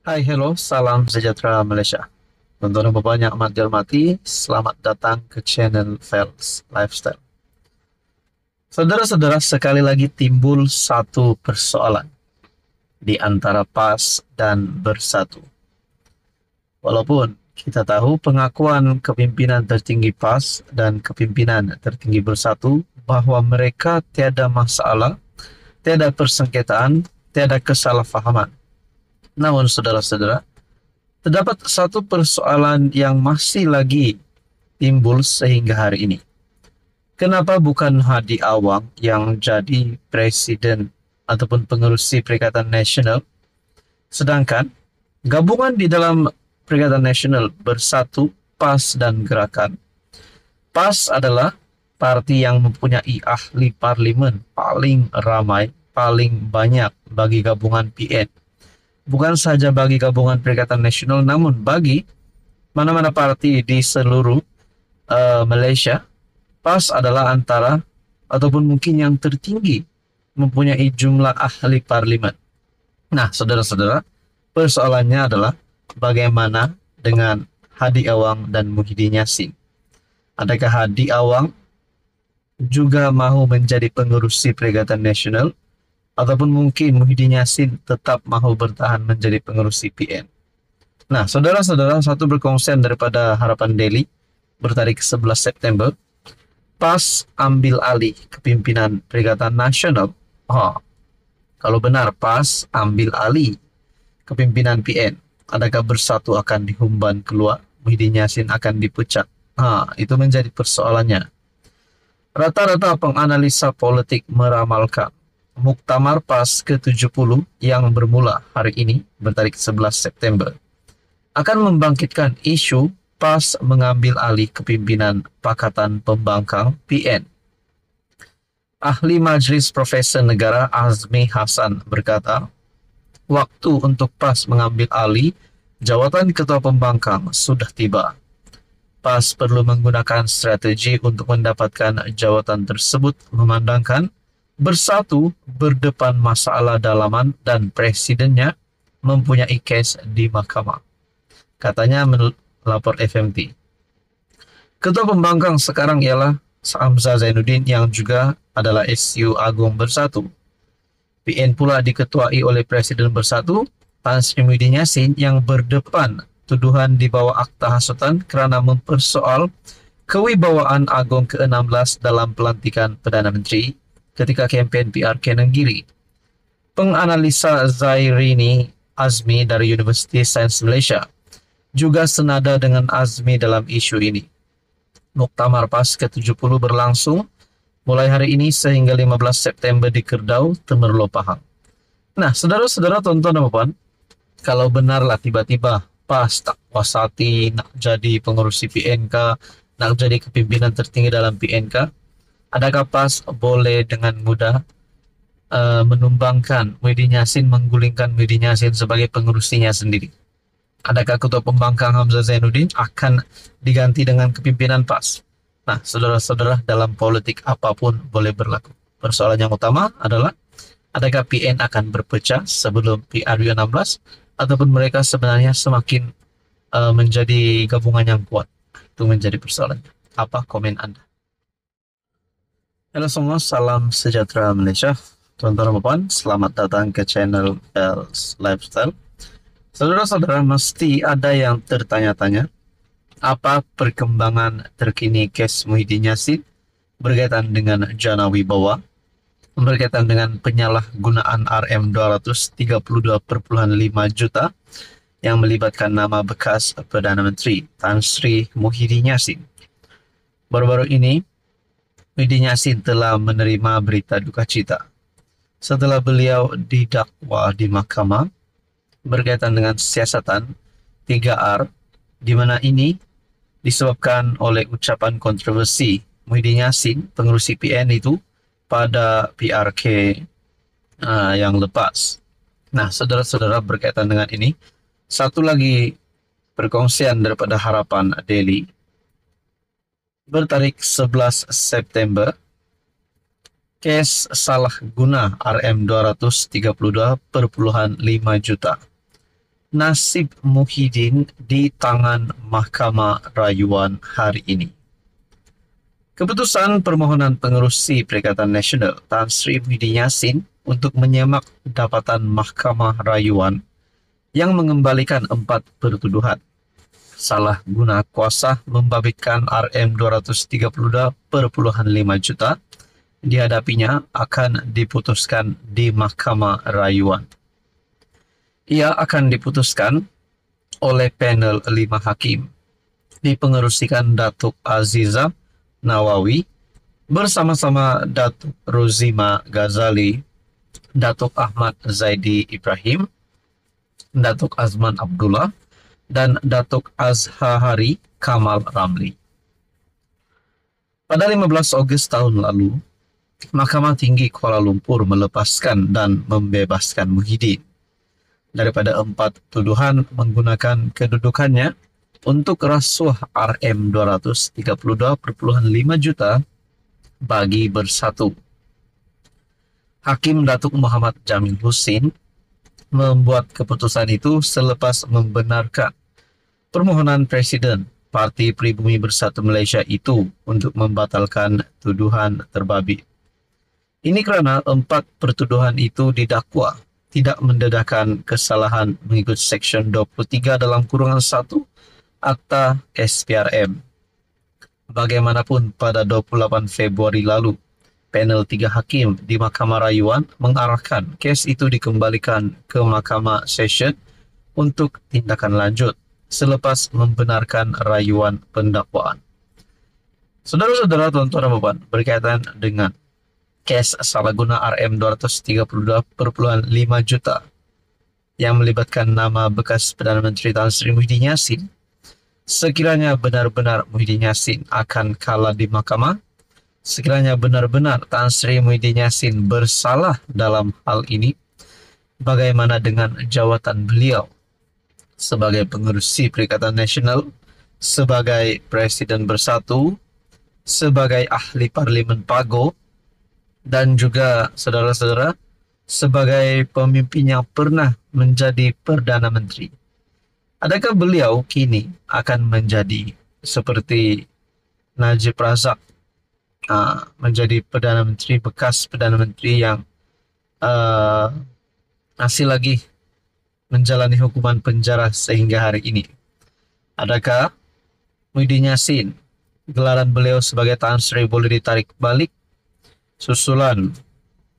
Hai, hello, salam sejahtera Malaysia. Tontonan Bapak yang amat dihormati, selamat datang ke channel Fels Lifestyle. Saudara-saudara, sekali lagi timbul satu persoalan di antara PAS dan Bersatu. Walaupun kita tahu pengakuan kepimpinan tertinggi PAS dan kepimpinan tertinggi Bersatu bahwa mereka tiada masalah, tiada persengketaan, tiada kesalahpahaman. Namun saudara-saudara, terdapat satu persoalan yang masih lagi timbul sehingga hari ini. Kenapa bukan Hadi Awang yang jadi presiden ataupun pengerusi Perikatan Nasional, sedangkan gabungan di dalam Perikatan Nasional Bersatu, PAS dan Gerakan. PAS adalah parti yang mempunyai ahli parlimen paling ramai, paling banyak bagi gabungan PN. Bukan saja bagi gabungan Perikatan Nasional, namun bagi mana-mana parti di seluruh Malaysia. PAS adalah antara ataupun mungkin yang tertinggi mempunyai jumlah ahli parlimen. Nah, saudara-saudara, persoalannya adalah bagaimana dengan Hadi Awang dan Muhyiddin Yassin. Adakah Hadi Awang juga mahu menjadi pengerusi Perikatan Nasional ataupun mungkin Muhyiddin Yassin tetap mahu bertahan menjadi pengerusi PN? Nah, saudara-saudara, satu berkongsian daripada Harapan Daily bertarik 11 September, PAS ambil alih kepimpinan Perikatan Nasional. Kalau benar PAS ambil alih kepimpinan PN, adakah Bersatu akan dihumban keluar? Muhyiddin Yassin akan dipecat? Itu menjadi persoalannya. Rata-rata penganalisa politik meramalkan Muktamar PAS ke-70 yang bermula hari ini bertarik 11 September akan membangkitkan isu PAS mengambil alih kepimpinan Pakatan Pembangkang PN. Ahli Majlis Profesor Negara Azmi Hassan berkata, waktu untuk PAS mengambil alih jawatan Ketua Pembangkang sudah tiba. PAS perlu menggunakan strategi untuk mendapatkan jawatan tersebut memandangkan Bersatu berdepan masalah dalaman dan presidennya mempunyai kes di mahkamah. Katanya menurut lapor FMT. Ketua Pembangkang sekarang ialah Hamzah Zainuddin yang juga adalah SU Agung Bersatu. PN pula diketuai oleh Presiden Bersatu, Tan Sri Muhyiddin Yassin yang berdepan tuduhan di bawah akta hasutan kerana mempersoal kewibawaan Agung ke-16 dalam pelantikan Perdana Menteri ketika kempen PRK Nenggiri. Penganalisa Zairini Azmi dari Universiti Sains Malaysia juga senada dengan Azmi dalam isu ini. Muktamar PAS ke-70 berlangsung mulai hari ini sehingga 15 September di Kerbau, Temerloh, Pahang. Nah, saudara-saudara, tonton apa puan, kalau benarlah tiba-tiba PAS tak puas hati nak jadi pengurusi PNK, nak jadi kepimpinan tertinggi dalam PNK, adakah PAS boleh dengan mudah menumbangkan Muhyiddin Yassin, menggulingkan Muhyiddin Yassin sebagai pengurusinya sendiri? Adakah Ketua Pembangkang Hamzah Zainuddin akan diganti dengan kepimpinan PAS? Nah, saudara-saudara, dalam politik apapun boleh berlaku. Persoalan yang utama adalah, adakah PN akan berpecah sebelum PRU 16 ataupun mereka sebenarnya semakin menjadi gabungan yang kuat? Itu menjadi persoalan. Apa komen Anda? Halo semua, salam sejahtera Malaysia. Tuan-tuan dan puan, selamat datang ke channel Fels Lifestyle. Saudara-saudara, mesti ada yang tertanya-tanya, apa perkembangan terkini kes Muhyiddin Yassin berkaitan dengan Jana Wibawa, berkaitan dengan penyalahgunaan RM232,5 juta yang melibatkan nama bekas Perdana Menteri Tan Sri Muhyiddin Yassin. Baru-baru ini, Muhyiddin Yassin telah menerima berita duka cita setelah beliau didakwa di mahkamah berkaitan dengan siasatan 3R, di mana ini disebabkan oleh ucapan kontroversi Muhyiddin Yassin, pengerusi PN itu, pada PRK yang lepas. Nah, saudara-saudara, berkaitan dengan ini, satu lagi perkongsian daripada Harapan Daily bertarik 11 September, kes salah guna RM232,5 juta. nasib Muhyiddin di tangan Mahkamah Rayuan hari ini. Keputusan permohonan pengerusi Perikatan Nasional Tan Sri Muhyiddin Yassin untuk menyemak dapatan Mahkamah Rayuan yang mengembalikan 4 pertuduhan. Salah guna kuasa membabitkan Rm232,5 juta dihadapinya akan diputuskan di Mahkamah Rayuan. Ia akan diputuskan oleh panel 5 hakim dipengerusikan Datuk Aziza Nawawi bersama-sama Datuk Rozima Ghazali, Datuk Ahmad Zaidi Ibrahim, Datuk Azman Abdullah, dan Datuk Azhari Kamal Ramli. Pada 15 Ogos tahun lalu, Mahkamah Tinggi Kuala Lumpur melepaskan dan membebaskan Muhyiddin daripada 4 tuduhan menggunakan kedudukannya untuk rasuah Rm232,5 juta bagi bersatu. Hakim Datuk Muhammad Jamil Husin membuat keputusan itu selepas membenarkan permohonan Presiden Parti Pribumi Bersatu Malaysia itu untuk membatalkan tuduhan terbabit. Ini kerana 4 pertuduhan itu didakwa tidak mendedahkan kesalahan mengikut Seksyen 23 dalam kurungan 1 Akta SPRM. Bagaimanapun pada 28 Februari lalu, panel 3 hakim di Mahkamah Rayuan mengarahkan kes itu dikembalikan ke Mahkamah Session untuk tindakan lanjut selepas membenarkan rayuan pendakwaan. Saudara-saudara, tuan-tuan dan puan, berkaitan dengan kes salah guna Rm232,5 juta yang melibatkan nama bekas Perdana Menteri Tan Sri Muhyiddin Yassin, sekiranya benar-benar Muhyiddin Yassin akan kalah di mahkamah, sekiranya benar-benar Tan Sri Muhyiddin Yassin bersalah dalam hal ini, bagaimana dengan jawatan beliau sebagai pengerusi Perikatan Nasional, sebagai Presiden Bersatu, sebagai ahli Parlimen Pago, dan juga saudara-saudara sebagai pemimpin yang pernah menjadi Perdana Menteri. Adakah beliau kini akan menjadi seperti Najib Razak, menjadi Perdana Menteri, bekas Perdana Menteri yang masih lagi menjalani hukuman penjara sehingga hari ini? Adakah Muhyiddin Yassin, gelaran beliau sebagai Tan Sri, boleh ditarik balik susulan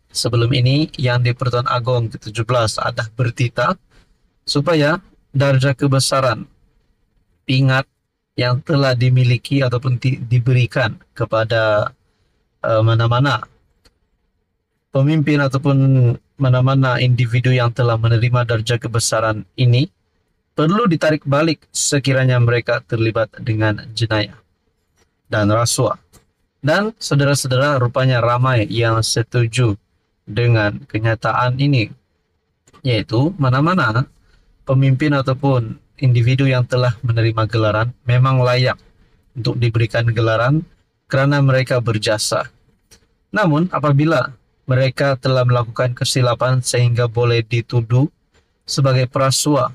sebelum ini yang di Pertuan Agong ke-17 ada bertitah supaya darjah kebesaran pingat yang telah dimiliki ataupun diberikan kepada mana-mana pemimpin ataupun mana-mana individu yang telah menerima darjah kebesaran ini perlu ditarik balik sekiranya mereka terlibat dengan jenayah dan rasuah. Dan saudara-saudara, rupanya ramai yang setuju dengan kenyataan ini, yaitu mana-mana pemimpin ataupun individu yang telah menerima gelaran memang layak untuk diberikan gelaran kerana mereka berjasa. Namun apabila mereka telah melakukan kesilapan sehingga boleh dituduh sebagai perasuah,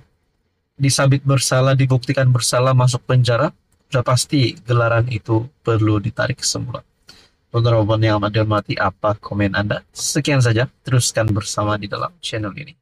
disabit bersalah, dibuktikan bersalah, masuk penjara, sudah pasti gelaran itu perlu ditarik semula. Tuan-tuan yang amat dihormati, apa komen Anda? Sekian saja, teruskan bersama di dalam channel ini.